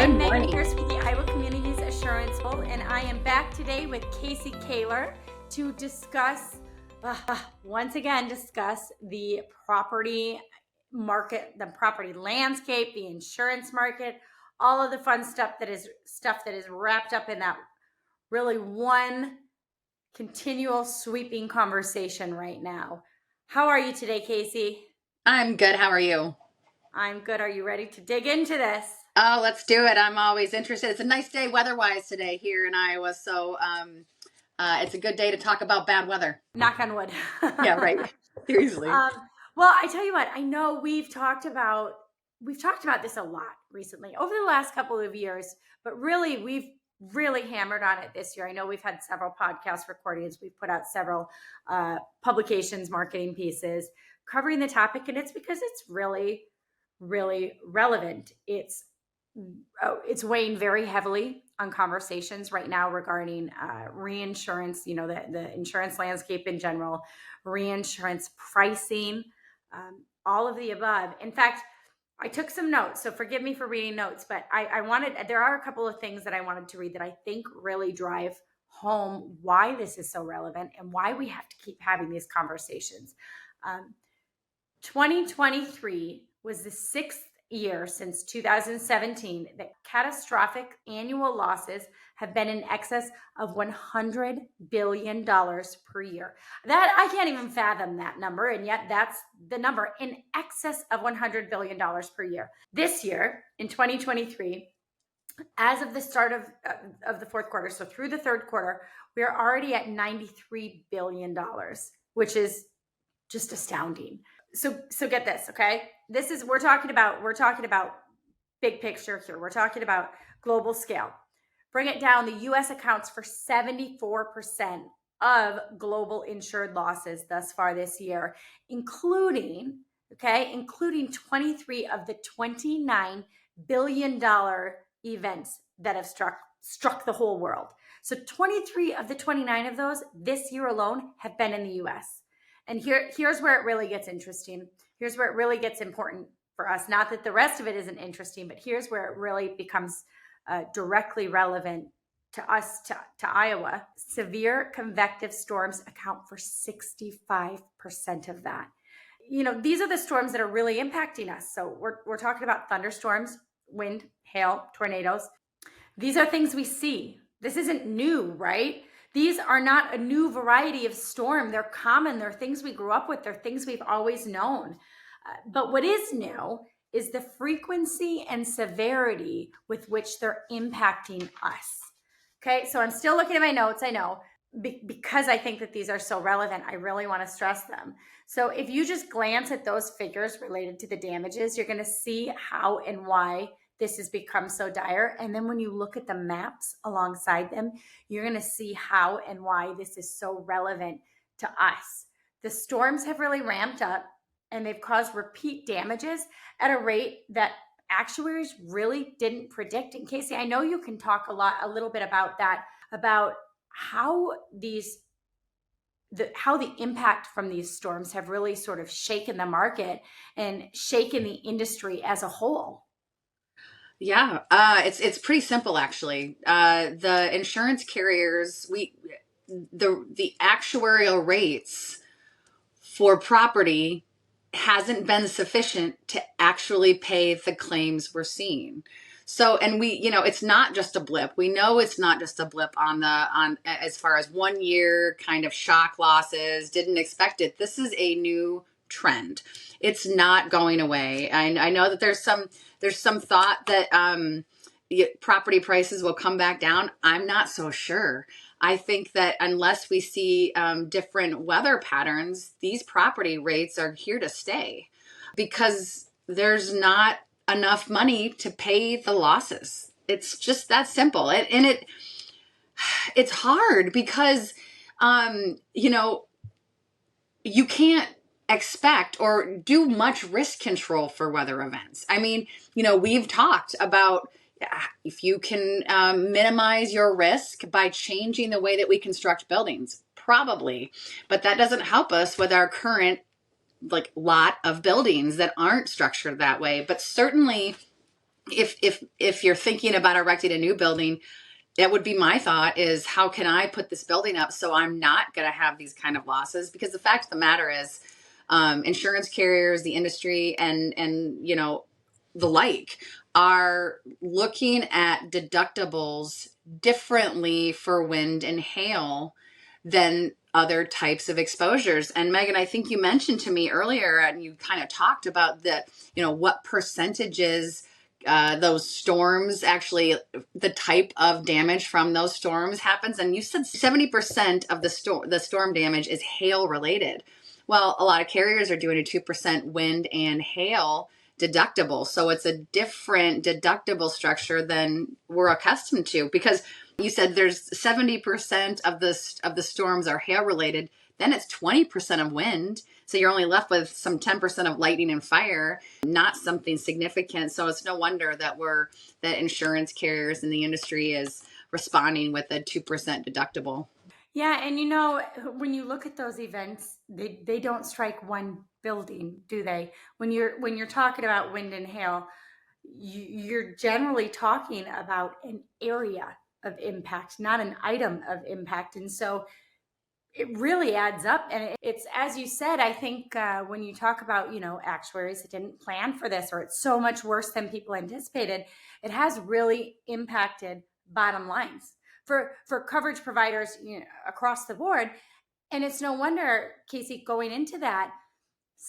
I'm Megan morning. Pierce with the Iowa Communities Assurance Bowl, and I am back today with Casey Kaler to discuss, once again, the property market, the property landscape, the insurance market, all of the fun stuff that is wrapped up in that really one continual sweeping conversation right now. How are you today, Casey? I'm good. How are you? I'm good. Are you ready to dig into this? Oh, let's do it. I'm always interested. It's a nice day weather-wise today here in Iowa, so it's a good day to talk about bad weather. Knock on wood. Yeah, right. Seriously. Well, I tell you what, I know we've talked about this a lot recently over the last couple of years, but really we've really hammered on it this year. I know we've had several podcast recordings. We've put out several publications, marketing pieces covering the topic, and it's because it's really, really relevant. It's weighing very heavily on conversations right now regarding reinsurance, the insurance landscape in general, reinsurance pricing, all of the above. In fact, I took some notes, so forgive me for reading notes, but there are a couple of things that I wanted to read that I think really drive home why this is so relevant and why we have to keep having these conversations. 2023 was the sixth year since 2017 that catastrophic annual losses have been in excess of $100 billion per year. That I can't even fathom that number, and yet that's the number, in excess of $100 billion per year. This year, in 2023, as of the start of the fourth quarter, so through the third quarter, we are already at $93 billion, which is just astounding. So get this, okay? We're talking about big picture here. We're talking about global scale. Bring it down. The U.S. accounts for 74% of global insured losses thus far this year, including 23 of the $29 billion events that have struck the whole world. So 23 of the 29 of those this year alone have been in the U.S. And here's where it really gets interesting. Here's where it really gets important for us. Not that the rest of it isn't interesting, but here's where it really becomes directly relevant to us, to Iowa. Severe convective storms account for 65% of that. These are the storms that are really impacting us. So we're talking about thunderstorms, wind, hail, tornadoes. These are things we see. This isn't new, right? These are not a new variety of storm. They're common. They're things we grew up with. They're things we've always known. But what is new is the frequency and severity with which they're impacting us. Okay, so I'm still looking at my notes, I know, because I think that these are so relevant. I really want to stress them. So if you just glance at those figures related to the damages, you're going to see how and why this has become so dire. And then when you look at the maps alongside them, you're going to see how and why this is so relevant to us. The storms have really ramped up, and they've caused repeat damages at a rate that actuaries really didn't predict. And Casey, I know you can talk a little bit about that, about how the impact from these storms have really sort of shaken the market and shaken the industry as a whole. Yeah, it's pretty simple actually. The insurance carriers, the actuarial rates for property hasn't been sufficient to actually pay the claims we're seeing. So, and it's not just a blip. We know it's not just a blip on as far as 1 year kind of shock losses, didn't expect it. This is a new trend. It's not going away. And I know that there's some thought that property prices will come back down. I'm not so sure. I think that unless we see different weather patterns, these property rates are here to stay because there's not enough money to pay the losses. It's just that simple. It's hard because, you can't expect or do much risk control for weather events. I mean, we've talked about if you can minimize your risk by changing the way that we construct buildings, probably, but that doesn't help us with our current lot of buildings that aren't structured that way. But certainly if you're thinking about erecting a new building, that would be my thought, is how can I put this building up so I'm not going to have these kind of losses? Because the fact of the matter is, insurance carriers, the industry, and the like are looking at deductibles differently for wind and hail than other types of exposures. And Megan, I think you mentioned to me earlier, and you kind of talked about that, what percentages those storms actually, the type of damage from those storms happens. And you said 70% of the storm damage is hail related. Well, a lot of carriers are doing a 2% wind and hail deductible. So it's a different deductible structure than we're accustomed to, because you said there's 70% of the storms are hail related. Then it's 20% of wind. So you're only left with some 10% of lightning and fire, not something significant. So it's no wonder that insurance carriers in the industry is responding with a 2% deductible. Yeah, and when you look at those events, they don't strike one building, do they? When you're talking about wind and hail, you're generally talking about an area of impact, not an item of impact. And so it really adds up. And it's, as you said, I think when you talk about, actuaries that didn't plan for this, or it's so much worse than people anticipated, it has really impacted bottom lines for coverage providers, across the board. And it's no wonder, Casey, going into that,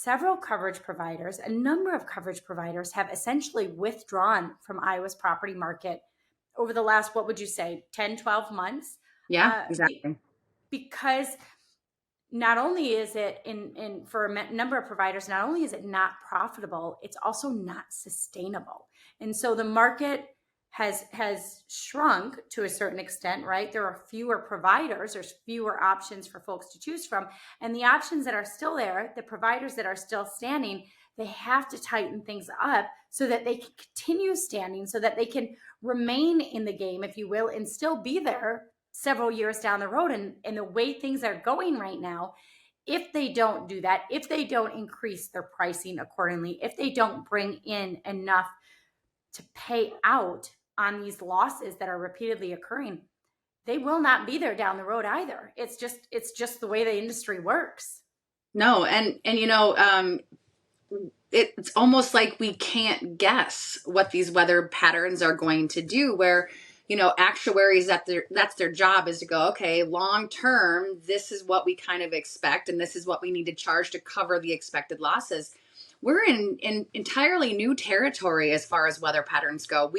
a number of coverage providers have essentially withdrawn from Iowa's property market over the last, what would you say, 10, 12 months? Yeah, exactly. Because not only is it for a number of providers, not only is it not profitable, it's also not sustainable. And so the market has shrunk to a certain extent, right? There are fewer providers, there's fewer options for folks to choose from. And the options that are still there, the providers that are still standing, they have to tighten things up so that they can continue standing, so that they can remain in the game, if you will, and still be there several years down the road. And the way things are going right now, if they don't do that, if they don't increase their pricing accordingly, if they don't bring in enough to pay out on these losses that are repeatedly occurring, they will not be there down the road either. It's just the way the industry works. No, and it's almost like we can't guess what these weather patterns are going to do, where actuaries, that's their job, is to go, okay, long term, this is what we kind of expect, and this is what we need to charge to cover the expected losses. We're in entirely new territory as far as weather patterns go.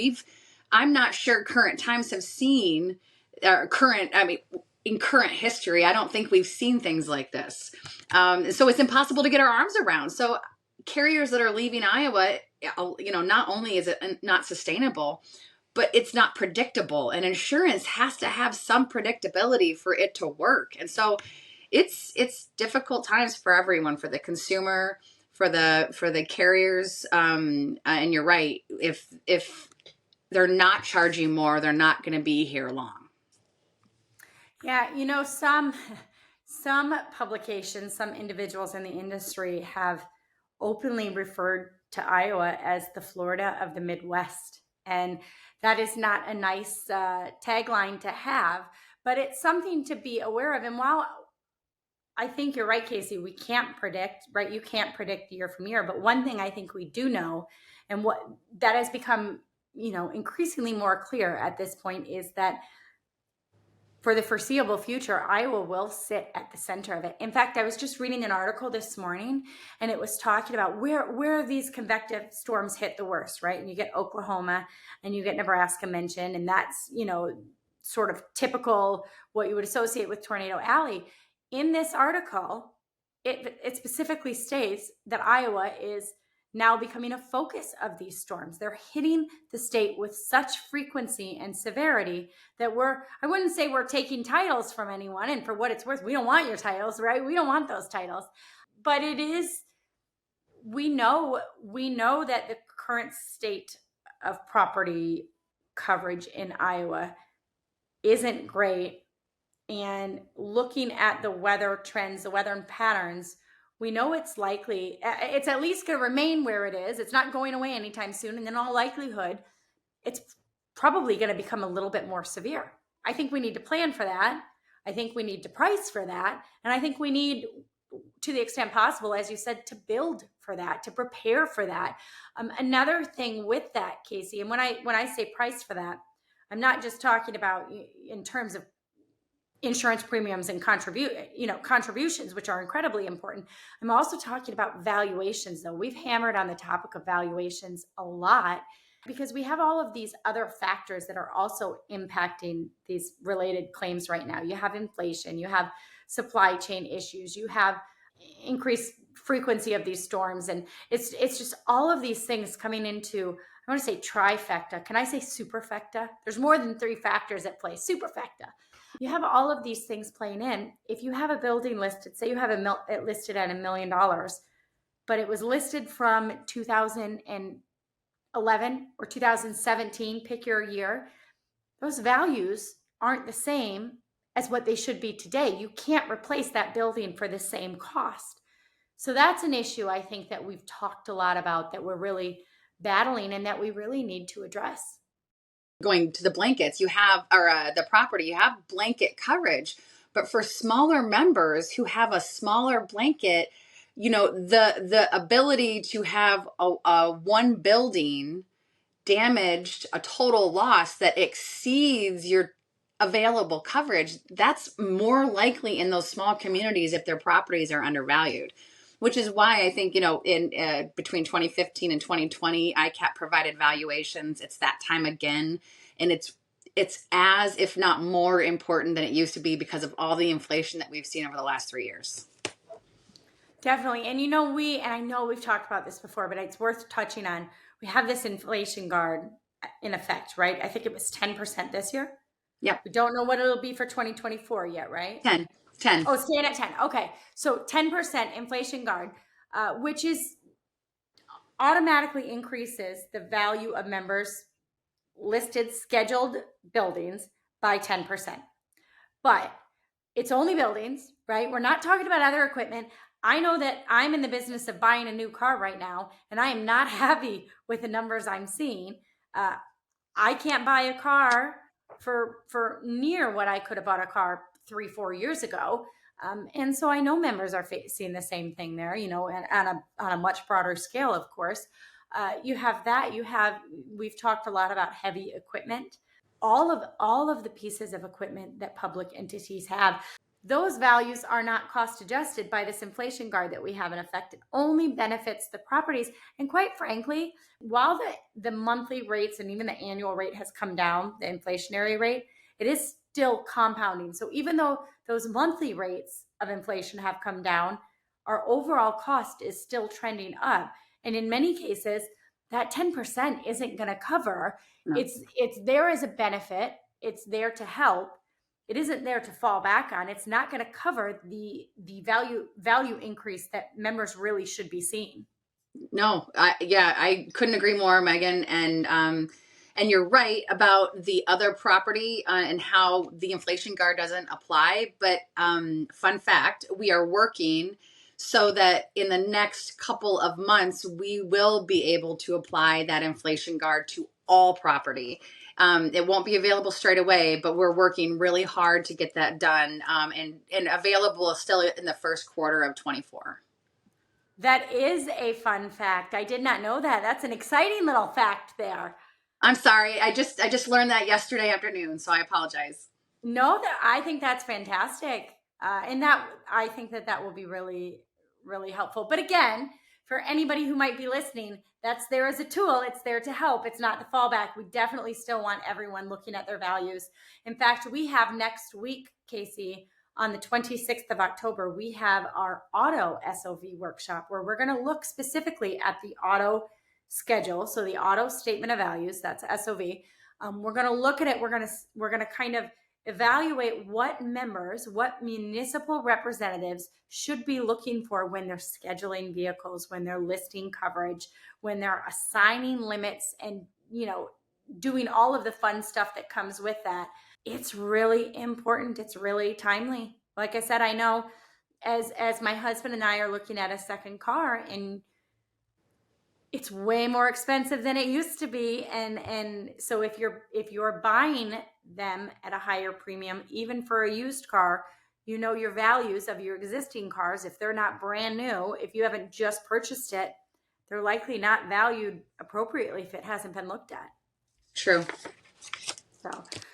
I'm not sure current times have seen in current history, I don't think we've seen things like this. So it's impossible to get our arms around. So carriers that are leaving Iowa, not only is it not sustainable, but it's not predictable. And insurance has to have some predictability for it to work. And so it's difficult times for everyone, for the consumer, for the carriers. And you're right. If they're not charging more, they're not going to be here long. Yeah, some publications, some individuals in the industry have openly referred to Iowa as the Florida of the Midwest. And that is not a nice tagline to have, but it's something to be aware of. And while I think you're right, Casey, we can't predict, right? You can't predict year from year. But one thing I think we do know, and what that has become, increasingly more clear at this point, is that for the foreseeable future, Iowa will sit at the center of it. In fact, I was just reading an article this morning, and it was talking about where these convective storms hit the worst, right? And you get Oklahoma and you get Nebraska mentioned, and that's, sort of typical what you would associate with Tornado Alley. In this article, it specifically states that Iowa is now becoming a focus of these storms. They're hitting the state with such frequency and severity that I wouldn't say we're taking titles from anyone. And for what it's worth, we don't want your titles, right? We don't want those titles. But we know that the current state of property coverage in Iowa isn't great. And looking at the weather trends, the weather patterns, We know it's likely, it's at least going to remain where it is. It's not going away anytime soon. And in all likelihood, it's probably going to become a little bit more severe. I think we need to plan for that. I think we need to price for that. And I think we need, to the extent possible, as you said, to build for that, to prepare for that. Another thing with that, Casey, and when I say price for that, I'm not just talking about in terms of insurance premiums and contributions, which are incredibly important. I'm also talking about valuations, though. We've hammered on the topic of valuations a lot because we have all of these other factors that are also impacting these related claims right now. You have inflation, you have supply chain issues, you have increased frequency of these storms, and it's just all of these things coming into, I want to say trifecta. Can I say superfecta? There's more than three factors at play. Superfecta. You have all of these things playing in. If you have a building listed, say you have it listed at $1 million, but it was listed from 2011 or 2017, pick your year, those values aren't the same as what they should be today. You can't replace that building for the same cost. So that's an issue I think that we've talked a lot about, that we're really battling and that we really need to address. Going to the blankets, you have, or the property, you have blanket coverage. But for smaller members who have a smaller blanket, the ability to have a one building damaged, a total loss that exceeds your available coverage, that's more likely in those small communities if their properties are undervalued. Which is why I think, in between 2015 and 2020, ICAP provided valuations. It's that time again. And it's as, if not more important than it used to be because of all the inflation that we've seen over the last 3 years. Definitely. And I know we've talked about this before, but it's worth touching on. We have this inflation guard in effect, right? I think it was 10% this year. Yep. We don't know what it'll be for 2024 yet, right? 10. Oh, staying at 10. Okay. So 10% inflation guard, which is automatically increases the value of members' listed scheduled buildings by 10%. But it's only buildings, right? We're not talking about other equipment. I know that I'm in the business of buying a new car right now, and I am not happy with the numbers I'm seeing. I can't buy a car for near what I could have bought a car 3-4 years ago. And so I know members are facing the same thing there, and on a much broader scale, of course. You have that. We've talked a lot about heavy equipment. All of the pieces of equipment that public entities have, those values are not cost adjusted by this inflation guard that we have in effect. It only benefits the properties. And quite frankly, while the monthly rates and even the annual rate has come down, the inflationary rate, it is still compounding. So even though those monthly rates of inflation have come down, our overall cost is still trending up. And in many cases, that 10% isn't going to cover. No. It's there as a benefit. It's there to help. It isn't there to fall back on. It's not going to cover the value increase that members really should be seeing. No, I couldn't agree more, Megan. And you're right about the other property and how the inflation guard doesn't apply. But fun fact, we are working so that in the next couple of months, we will be able to apply that inflation guard to all property. It won't be available straight away, but we're working really hard to get that done and available still in the first quarter of 24. That is a fun fact. I did not know that. That's an exciting little fact there. I'm sorry. I just learned that yesterday afternoon, so I apologize. No, I think that's fantastic. And that I think that will be really, really helpful. But again, for anybody who might be listening, that's there as a tool. It's there to help. It's not the fallback. We definitely still want everyone looking at their values. In fact, we have next week, Casey, on the 26th of October, we have our auto SOV workshop where we're going to look specifically at the auto schedule. So the auto statement of values, that's SOV. We're going to look at it. We're going to kind of evaluate what municipal representatives should be looking for when they're scheduling vehicles, when they're listing coverage, when they're assigning limits and, doing all of the fun stuff that comes with that. It's really important. It's really timely. Like I said, I know as my husband and I are looking at a second car, and it's way more expensive than it used to be. And so if you're buying them at a higher premium, even for a used car, you know your values of your existing cars. If they're not brand new, if you haven't just purchased it, they're likely not valued appropriately if it hasn't been looked at. True.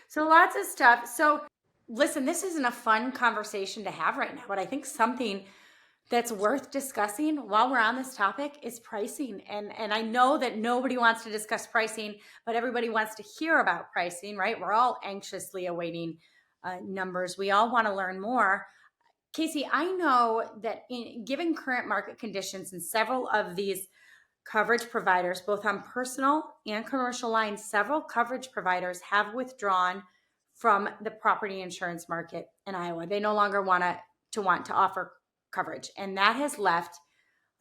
So lots of stuff. So listen, this isn't a fun conversation to have right now, but I think something that's worth discussing while we're on this topic is pricing. And I know that nobody wants to discuss pricing, but everybody wants to hear about pricing, right? We're all anxiously awaiting numbers. We all want to learn more. Casey, I know that given current market conditions and several of these coverage providers, both on personal and commercial lines, several coverage providers have withdrawn from the property insurance market in Iowa. They no longer want to offer coverage, and that has left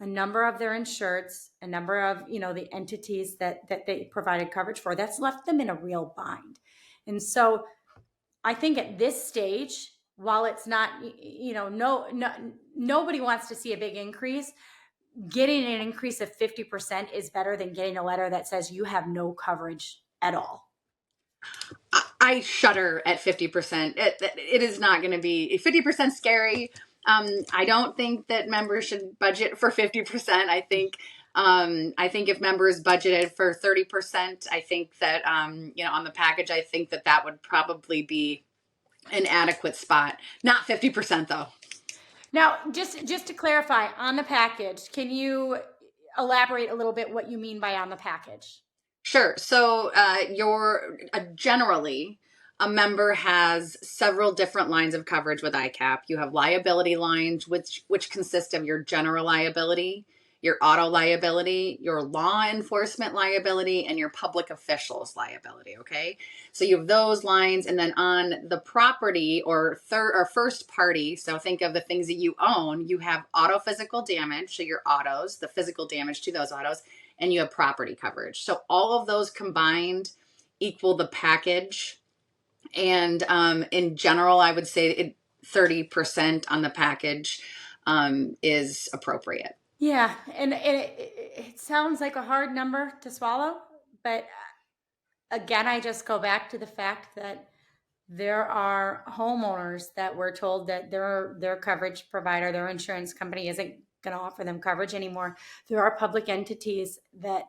a number of their insureds, a number of the entities that they provided coverage for. That's left them in a real bind. And so, I think at this stage, while it's not, nobody wants to see a big increase. Getting an increase of 50% is better than getting a letter that says you have no coverage at all. I shudder at 50%. It is not going to be 50% scary. I don't think that members should budget for 50%. I think if members budgeted for 30%, I think that, on the package, I think that would probably be an adequate spot. Not 50% though. Now, just to clarify, on the package, can you elaborate a little bit what you mean by on the package? Sure. So generally, a member has several different lines of coverage with ICAP. You have liability lines, which consist of your general liability, your auto liability, your law enforcement liability, and your public officials liability. Okay. So you have those lines. And then on the property or first party, so think of the things that you own, you have auto physical damage. So your autos, the physical damage to those autos, and you have property coverage. So all of those combined equal the package. And in general, I would say 30% on the package is appropriate. Yeah, and it sounds like a hard number to swallow, but again, I just go back to the fact that there are homeowners that were told that their coverage provider, their insurance company, isn't going to offer them coverage anymore. There are public entities that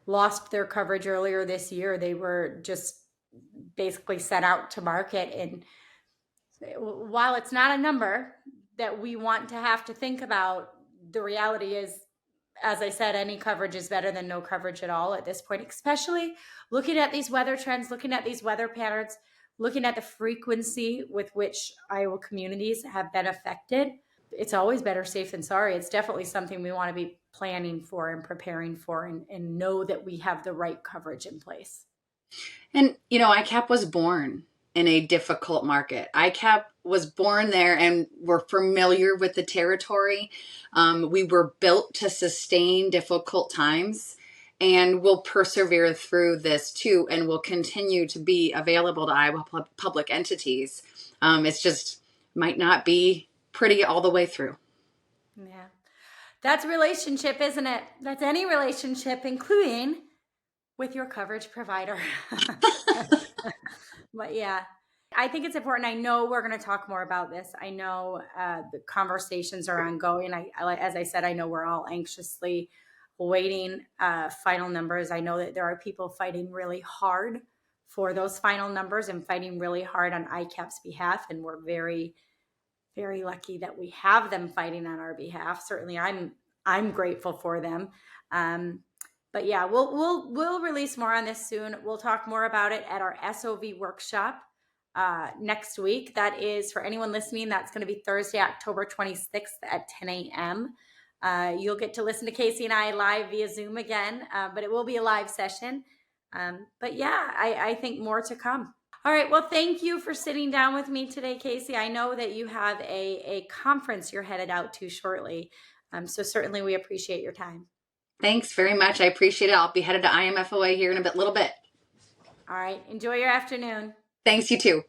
lost their coverage earlier this year. They were just basically set out to market, and while it's not a number that we want to have to think about, the reality is, as I said, any coverage is better than no coverage at all at this point, especially looking at these weather trends, looking at these weather patterns, looking at the frequency with which Iowa communities have been affected. It's always better safe than sorry. It's definitely something we want to be planning for and preparing for, and know that we have the right coverage in place. And, ICAP was born in a difficult market. ICAP was born there, and we're familiar with the territory. We were built to sustain difficult times, and we'll persevere through this too, and will continue to be available to Iowa public entities. It's just might not be pretty all the way through. Yeah. That's a relationship, isn't it? That's any relationship, including with your coverage provider. But yeah, I think it's important. I know we're going to talk more about this. I know the conversations are ongoing. As I said, I know we're all anxiously awaiting final numbers. I know that there are people fighting really hard for those final numbers and fighting really hard on ICAP's behalf. And we're very, very lucky that we have them fighting on our behalf. Certainly, I'm grateful for them. But yeah, we'll release more on this soon. We'll talk more about it at our SOV workshop next week. That is, for anyone listening, that's going to be Thursday, October 26th at 10 a.m. You'll get to listen to Casey and I live via Zoom again, but it will be a live session. But yeah, I think more to come. All right. Well, thank you for sitting down with me today, Casey. I know that you have a conference you're headed out to shortly. So certainly we appreciate your time. Thanks very much. I appreciate it. I'll be headed to IMFOA here in a little bit. All right. Enjoy your afternoon. Thanks, you too.